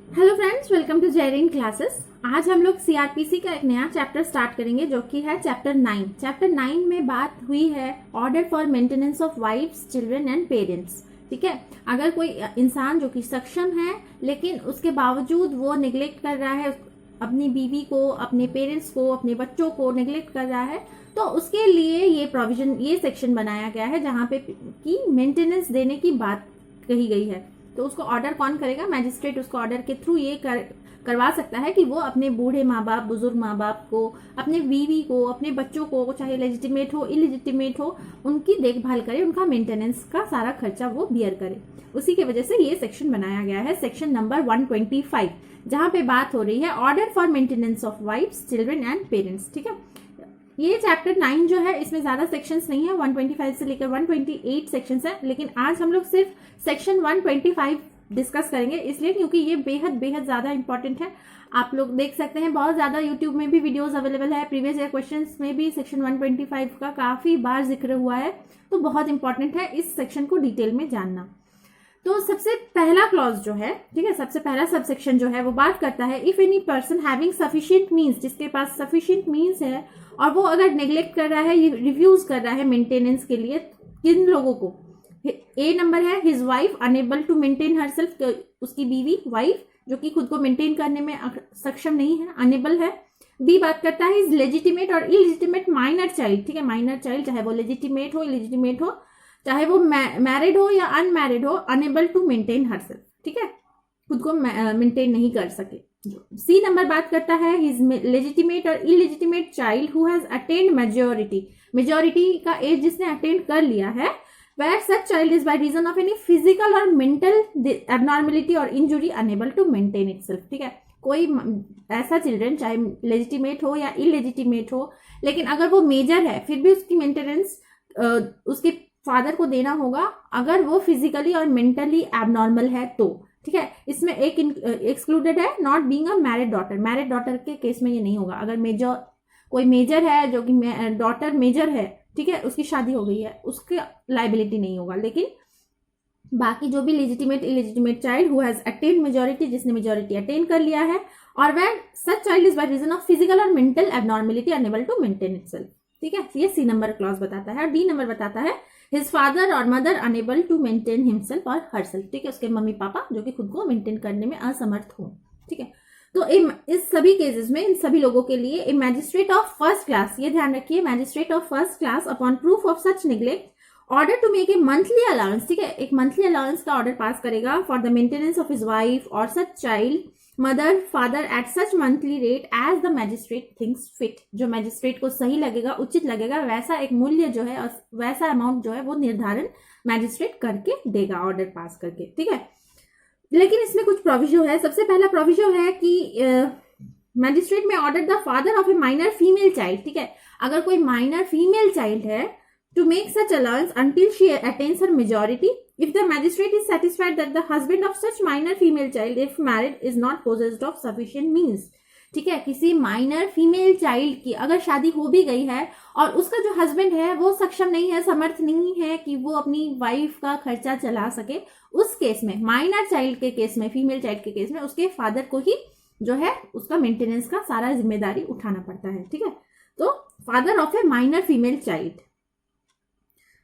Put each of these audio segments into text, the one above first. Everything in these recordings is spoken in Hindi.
Hello friends, welcome to Jerin classes. आज हम लोग सीआरपीसी का एक नया चैप्टर स्टार्ट करेंगे जो कि है चैप्टर 9। चैप्टर 9 में बात हुई है order for maintenance of wives, children and parents. ठीक है, अगर कोई इंसान जो कि सक्षम है लेकिन उसके बावजूद वो निगलेक्ट कर रहा है अपनी बीवी को, अपने पेरेंट्स को, अपने बच्चों को निगलेक्ट कर रहा है, तो उसके लिए ये प्रोविजन, ये सेक्शन बनाया गया है जहां पे की मेंटेनेंस देने की बात कही गई है। तो उसको ऑर्डर कौन करेगा? मैजिस्ट्रेट उसको ऑर्डर के थ्रू ये करवा सकता है कि वो अपने बूढ़े माँ बाप, बुजुर्ग माँ बाप को, अपने बीवी को, अपने बच्चों को, चाहे लेजिटिमेट हो इलिजिटिमेट हो, उनकी देखभाल करे, उनका मेंटेनेंस का सारा खर्चा वो बियर करे। उसी की वजह से ये सेक्शन बनाया गया है, सेक्शन नंबर 125, जहां पे बात हो रही है order for maintenance of wives, children and parents. ठीक है, ये चैप्टर 9 जो है इसमें ज्यादा सेक्शंस नहीं है, 125 से लेकर 128 सेक्शंस है, लेकिन आज हम लोग सिर्फ सेक्शन 125 डिस्कस करेंगे, इसलिए क्योंकि ये बेहद बेहद ज्यादा इंपॉर्टेंट है। आप लोग देख सकते हैं बहुत ज्यादा यूट्यूब में भी वीडियोस अवेलेबल है, प्रीवियस ईयर क्वेश्चंस में भी सेक्शन 125 का काफी बार जिक्र हुआ है, तो बहुत इंपॉर्टेंट है इस सेक्शन को डिटेल में जानना। तो सबसे पहला क्लॉज जो है, ठीक है, सबसे पहला सबसेक्शन जो है वो बात करता है if any person having sufficient means, जिसके पास सफिशिएंट मींस है और वो अगर नेग्लेक्ट कर रहा है, रिफ्यूज कर रहा है मेंटेनेंस के लिए, किन लोगों को? ए नंबर है his wife unable to maintain herself, उसकी बीवी, वाइफ जो कि खुद को मेंटेन करने में सक्षम नहीं है, अनेबल है। बी बात करता है हिज लेजिटिमेट और इलिजिटिमेट माइनर चाइल्ड, ठीक है, माइनर चाइल्ड चाहे वो लेजिटिमेट हो, इलिजिटिमेट हो, चाहे वो मैरिड हो या अनमैरिड हो, अनेबल टू मेंटेन हरसेल्फ, ठीक है, खुद को मेंटेन नहीं कर सके। सी नंबर बात करता है हिज लेजिटिमेट और illegitimate child who has attained majority, majority का एज जिसने अटेंड कर लिया है, where such child is by reason of any physical or mental abnormality or injury unable to maintain itself। ठीक है, कोई ऐसा चिल्ड्रन चाहे लेजिटिमेट हो या इलेजिटिमेट हो, लेकिन अगर वो मेजर है फिर भी उसकी मेंटेनेंस उसके फादर को देना होगा अगर वो फिजिकली और मेंटली एबनॉर्मल है तो। ठीक है, इसमें एक एक्सक्लूडेड है, not being a married daughter. Married daughter के केस में ये नहीं होगा। अगर मेजर, कोई मेजर है जो कि डॉटर मेजर है, ठीक है, उसकी शादी हो गई है, उसके लाइबिलिटी नहीं होगा, लेकिन बाकी जो भी legitimate illegitimate child who has attained majority, जिसने मेजोरिटी अटेन कर लिया है, और वह such child is by reason of physical और mental abnormality unable to maintain itself. ठीक है, ये सी नंबर क्लॉज बताता है। और डी नंबर बताता है हिज फादर और mother unable to maintain himself और हरसेल्फ, ठीक है, उसके मम्मी पापा जो कि खुद को मेंटेन करने में असमर्थ हो। ठीक है, तो इस सभी केसेस में, इन सभी लोगों के लिए a magistrate of first class, ये ध्यान रखिए, magistrate of first class upon proof of such neglect order to make a monthly allowance, ठीक है, एक मंथली अलाउंस का ऑर्डर पास करेगा for the maintenance of his wife और such child, mother, father at such monthly rate as the magistrate thinks fit. जो मैजिस्ट्रेट को सही लगेगा, उचित लगेगा, वैसा एक मूल्य जो है और वैसा अमाउंट जो है वो निर्धारण मैजिस्ट्रेट करके देगा ऑर्डर पास करके। ठीक है, लेकिन इसमें कुछ प्रोविजो है। सबसे पहला प्रोविजो है कि magistrate may order the father of a minor female child, ठीक है, अगर कोई माइनर फीमेल चाइल्ड है, to make such allowance until she attains her majority if the magistrate is satisfied that the husband of such minor female child if married is not possessed of sufficient means। ठीक है, किसी माइनर फीमेल चाइल्ड की अगर शादी हो भी गई है और उसका जो हस्बैंड है वो सक्षम नहीं है, समर्थ नहीं है कि वो अपनी वाइफ का खर्चा चला सके, उस केस में, माइनर चाइल्ड के केस में, फीमेल चाइल्ड के केस में, उसके फादर को ही जो है उसका मेंटेनेंस का सारा जिम्मेदारी उठाना पड़ता है। ठीक है, तो father of a minor female child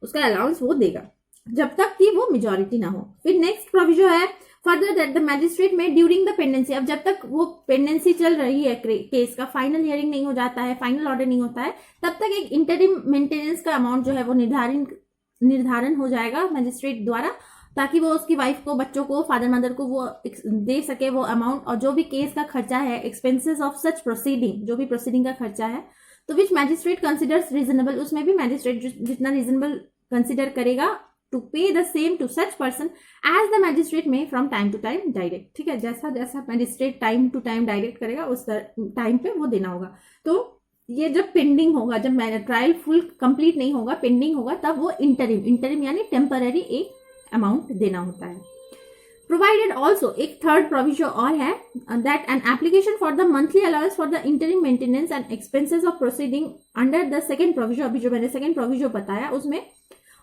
उसका अलाउंस वो देगा जब तक कि वो मेजोरिटी ना हो। फिर नेक्स्ट प्रोविजन है फर्दर दैट द मैजिस्ट्रेट में ड्यूरिंग द पेंडेंसी, अब जब तक वो पेंडेंसी चल रही है केस का, फाइनल हियरिंग नहीं हो जाता है, फाइनल ऑर्डर नहीं होता है, तब तक एक इंटरिम मेंटेनेंस का अमाउंट जो है वो निर्धारण हो जाएगा मैजिस्ट्रेट द्वारा, ताकि वो उसकी वाइफ को, बच्चों को, फादर मदर को वो दे सके वो अमाउंट। और जो भी केस का खर्चा है, एक्सपेंसेस ऑफ सच प्रोसीडिंग, जो भी प्रोसीडिंग का खर्चा है, तो विच मैजिस्ट्रेट कंसिडर्स रीजनेबल, उसमें भी मैजिस्ट्रेट जितना रीजनेबल कंसिडर करेगा to pay the same to such person as the magistrate may from time to time direct। ठीक है, जैसा जैसा magistrate time to time direct करेगा उस टाइम पे वो देना होगा। तो ये जब पेंडिंग होगा, जब ट्रायल फुल कंप्लीट नहीं होगा, पेंडिंग होगा, तब वो इंटरिम यानी टेम्पररी एक अमाउंट देना होता है। प्रोवाइडेड ऑल्सो, एक थर्ड प्रोविजन और है, that an application for the monthly allowance for the interim maintenance and expenses of proceeding under the second provision, अभी जो मैंने सेकेंड प्रोविजन बताया उसमें,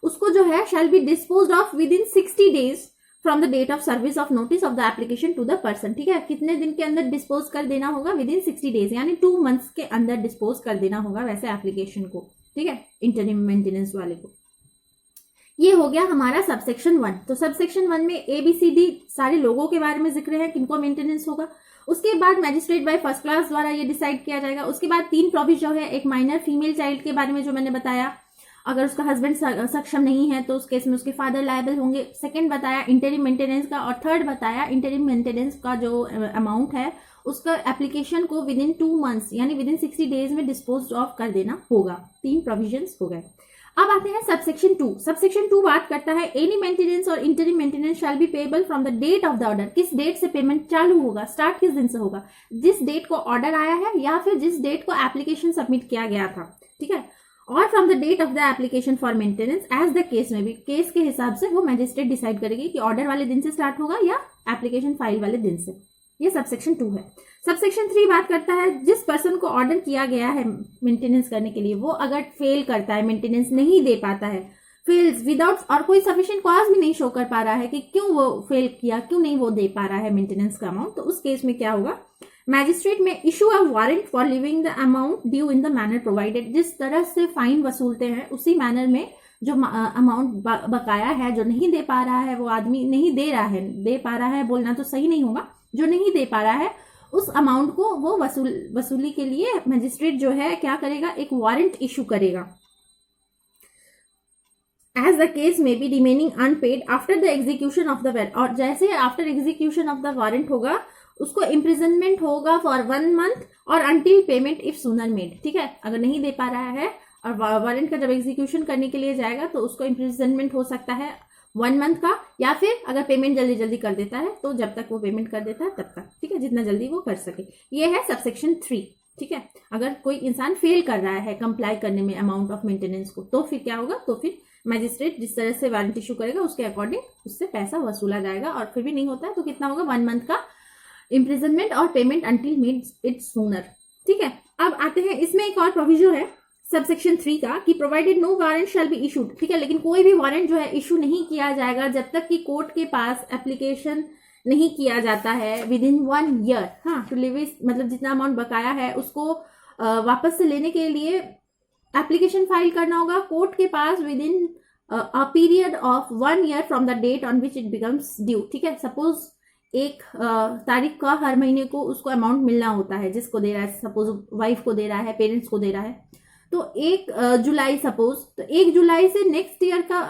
उसको जो है shall be disposed of within 60 days from the date of service of notice of the application to the person. ठीक है, कितने दिन के अंदर डिस्पोज कर देना होगा? विद इन 60 डेज, यानी 2 मंथ्स के अंदर डिस्पोज कर देना होगा वैसे एप्लीकेशन को। ठीक है, इंटरिम मेंटेनेंस वाले को। ये हो गया हमारा सबसेक्शन 1। तो सबसेक्शन 1 में ABCD सारे लोगों के बारे में जिक्र है किनको मेंटेनेंस होगा। उसके बाद मैजिस्ट्रेट बाय फर्स्ट क्लास द्वारा ये डिसाइड किया जाएगा। उसके बाद 3 प्रोविजन है, एक माइनर फीमेल चाइल्ड के बारे में जो मैंने बताया, अगर उसका हस्बैंड सक्षम नहीं है तो उस केस में उसके फादर लायबल होंगे। सेकंड बताया इंटरिम मेंटेनेंस का, और थर्ड बताया इंटरिम मेंटेनेंस का जो अमाउंट है उसका एप्लीकेशन को विद इन 2 मंथ्स यानी विद इन 60 डेज में डिस्पोज ऑफ कर देना होगा। 3 प्रोविजंस हो गए। अब आते हैं सबसेक्शन 2। सबसेक्शन 2 बात करता है एनी मेंटेनेंस और interim maintenance shall be payable from the date of the order. किस डेट से पेमेंट चालू होगा, स्टार्ट किस दिन से होगा? जिस डेट को ऑर्डर आया है या फिर जिस डेट को एप्लीकेशन सबमिट किया गया था। ठीक है, और from the date of the application for maintenance as the case may be, case के हिसाब से वो मैजिस्ट्रेट डिसाइड करेगी कि ऑर्डर वाले दिन से स्टार्ट होगा या एप्लीकेशन फाइल वाले दिन से। ये सबसेक्शन 2 है। सबसेक्शन 3 बात करता है जिस पर्सन को ऑर्डर किया गया है मेंटेनेंस करने के लिए, वो अगर फेल करता है, मेंटेनेंस नहीं दे पाता है, फेल्स विदाउट, और कोई सफिशिएंट कॉज भी नहीं शो कर पा रहा है कि क्यों वो फेल किया, क्यों नहीं वो दे पा रहा है मेंटेनेंस का अमाउंट, तो उस केस में क्या होगा? मैजिस्ट्रेट में issue a warrant for living the amount due in the manner provided. जिस तरह से फाइन वसूलते हैं उसी मैनर में जो अमाउंट बकाया है, जो नहीं दे पा रहा है, वो आदमी नहीं दे रहा है, दे पा रहा है बोलना तो सही नहीं होगा, जो नहीं दे पा रहा है उस अमाउंट को वो वसूली के लिए मैजिस्ट्रेट जो है क्या करेगा? एक वारंट इशू करेगा। As the case may be remaining unpaid after the execution of the warrant, और जैसे after execution of the warrant होगा उसको इम्प्रिजनमेंट होगा फॉर 1 मंथ और until payment if sooner made. ठीक है, अगर नहीं दे पा रहा है और वारंट का जब एग्जीक्यूशन करने के लिए जाएगा तो उसको इम्प्रिजनमेंट हो सकता है 1 मंथ का, या फिर अगर पेमेंट जल्दी जल्दी कर देता है तो जब तक वो पेमेंट कर देता है तब तक। ठीक है, जितना जल्दी वो कर सके। ये है सबसेक्शन 3। ठीक है, अगर कोई इंसान फेल कर रहा है कंप्लाई करने में अमाउंट ऑफ मेंटेनेंस को, तो फिर क्या होगा? तो फिर मैजिस्ट्रेट जिस तरह से वारंट इशू करेगा उसके अकॉर्डिंग उससे पैसा वसूला जाएगा, और फिर भी नहीं होता है तो कितना होगा? 1 मंथ का इम्प्रिजनमेंट और payment until made it sooner. ठीक है, अब आते हैं इसमें एक और प्रोविजन है सबसेक्शन 3 का कि provided no warrant shall be issued. ठीक है, लेकिन कोई भी वारंट जो है इशू नहीं किया जाएगा जब तक कि कोर्ट के पास एप्लीकेशन नहीं किया जाता है विद इन 1 ईयर। हाँ, टू लिविस मतलब जितना अमाउंट बकाया है उसको वापस से लेने के लिए एप्लीकेशन फाइल करना होगा कोर्ट के पास within a period of 1 year from the date on which it becomes due. ठीक है, सपोज 1 तारीख का हर महीने को उसको अमाउंट मिलना होता है जिसको दे रहा है, सपोज वाइफ को दे रहा है, पेरेंट्स को दे रहा है, तो 1 जुलाई सपोज, तो 1 जुलाई से नेक्स्ट ईयर का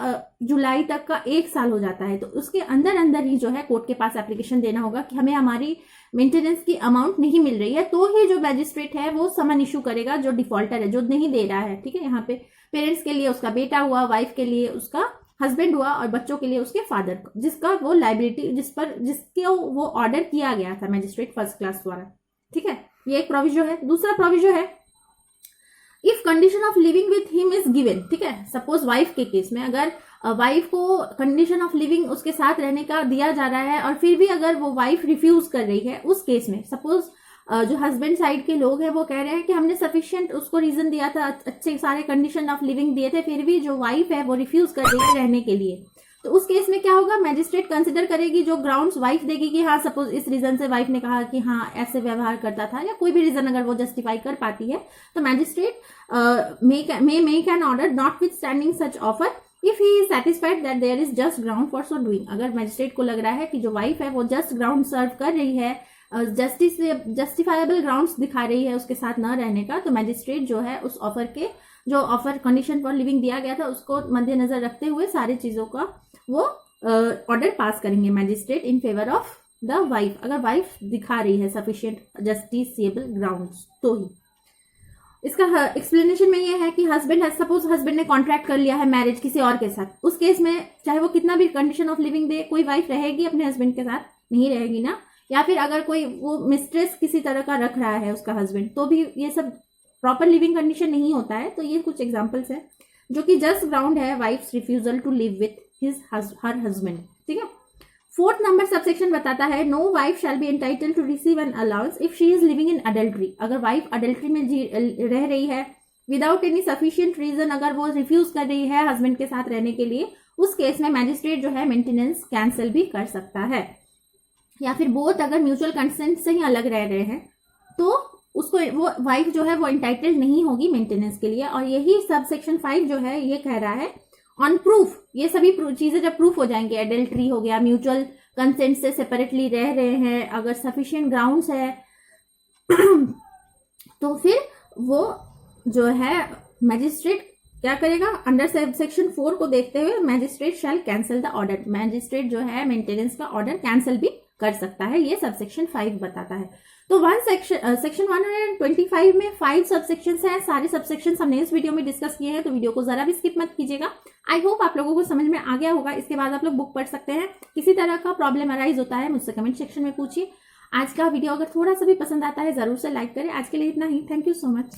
जुलाई तक का 1 साल हो जाता है, तो उसके अंदर अंदर ही जो है कोर्ट के पास एप्लीकेशन देना होगा कि हमें हमारी मेंटेनेंस की अमाउंट नहीं मिल रही है, तो ही जो मैजिस्ट्रेट है वो समन इशू करेगा जो डिफॉल्टर है, जो नहीं दे रहा है। ठीक है, यहाँ पे पेरेंट्स के लिए उसका बेटा हुआ, वाइफ के लिए उसका हस्बैंड हुआ, और बच्चों के लिए उसके फादर, जिसका वो लाइबिलिटी जिसके वो ऑर्डर किया गया था मैजिस्ट्रेट फर्स्ट क्लास द्वारा। ठीक है, ये एक प्रोविजन है। दूसरा प्रोविजन है if condition of living with him is given. ठीक है, सपोज वाइफ के केस में अगर वाइफ को कंडीशन ऑफ लिविंग उसके साथ रहने का दिया जा रहा है और फिर भी अगर वो वाइफ रिफ्यूज कर रही है, उस केस में सपोज जो हस्बैंड साइड के लोग हैं वो कह रहे हैं कि हमने सफिशिएंट उसको रीजन दिया था, अच्छे सारे कंडीशन ऑफ लिविंग दिए थे, फिर भी जो वाइफ है वो रिफ्यूज कर रही है रहने के लिए, तो उस केस में क्या होगा? मैजिस्ट्रेट कंसिडर करेगी जो ग्राउंड्स वाइफ देगी कि हाँ सपोज इस रीजन से वाइफ ने कहा कि हाँ ऐसे व्यवहार करता था, या कोई भी रीजन अगर वो जस्टिफाई कर पाती है तो magistrate make an order notwithstanding such offer if he is satisfied that there is just ground for so doing. अगर मैजिस्ट्रेट को लग रहा है कि जो वाइफ है वो जस्ट ग्राउंड सर्व कर रही है, जस्टिफाइबल ग्राउंड्स दिखा रही है उसके साथ न रहने का, तो मैजिस्ट्रेट जो है उस ऑफर के जो ऑफर कंडीशन फॉर लिविंग दिया गया था उसको मद्देनजर रखते हुए सारी चीजों का वो ऑर्डर पास करेंगे magistrate in favour of the wife, अगर वाइफ दिखा रही है सफिशिएंट जस्टिसेबल ग्राउंड्स तो ही। इसका एक्सप्लेनेशन में ये है कि सपोज हस्बैंड ने कॉन्ट्रैक्ट कर लिया है मैरिज किसी और के साथ, उस केस में चाहे वो कितना भी कंडीशन ऑफ लिविंग दे, कोई वाइफ रहेगी अपने हस्बैंड के साथ? नहीं रहेगी ना। या फिर अगर कोई वो मिस्ट्रेस किसी तरह का रख रहा है उसका हस्बैंड, तो भी ये सब प्रॉपर लिविंग कंडीशन नहीं होता है। तो ये कुछ एग्जांपल्स है जो कि जस्ट ग्राउंड है wife's refusal to live with her husband. ठीक है, 4th नंबर सबसेक्शन बताता है no wife shall be entitled to receive an allowance if she is living in adultery. अगर वाइफ अडल्ट्री में रह रही है विदाउट एनी सफिशिएंट रीजन, अगर वो रिफ्यूज कर रही है हस्बैंड के साथ रहने के लिए, उस केस में मैजिस्ट्रेट जो है मेंटेनेंस कैंसिल भी कर सकता है। या फिर बोथ अगर म्यूचुअल कंसेंट से ही अलग रह रहे हैं तो उसको वो वाइफ जो है वो इंटाइटल्ड नहीं होगी मेंटेनेंस के लिए। और यही सब सेक्शन 5 जो है ये कह रहा है ऑन प्रूफ, ये सभी चीजें जब प्रूफ हो जाएंगे, एडल्ट्री हो गया, म्यूचुअल कंसेंट से सेपरेटली रह रहे हैं, अगर सफिशिएंट ग्राउंड्स है तो फिर वो जो है मैजिस्ट्रेट क्या करेगा, अंडर सेक्शन 4 को देखते हुए magistrate shell cancel the order, magistrate जो है मेंटेनेंस का ऑर्डर कैंसिल भी कर सकता है, ये सबसेक्शन 5 बताता है। तो सेक्शन 125 में 5 सबसेक्शंस हैं, सारे सबसेक्शंस हमने इस वीडियो में डिस्कस किए हैं, तो वीडियो को जरा भी स्किप मत कीजिएगा। आई होप आप लोगों को समझ में आ गया होगा। इसके बाद आप लोग बुक पढ़ सकते हैं। किसी तरह का प्रॉब्लम अराइज होता है मुझसे कमेंट सेक्शन में पूछिए। आज का वीडियो अगर थोड़ा सा भी पसंद आता है जरूर से लाइक करें। आज के लिए इतना ही। Thank you so much.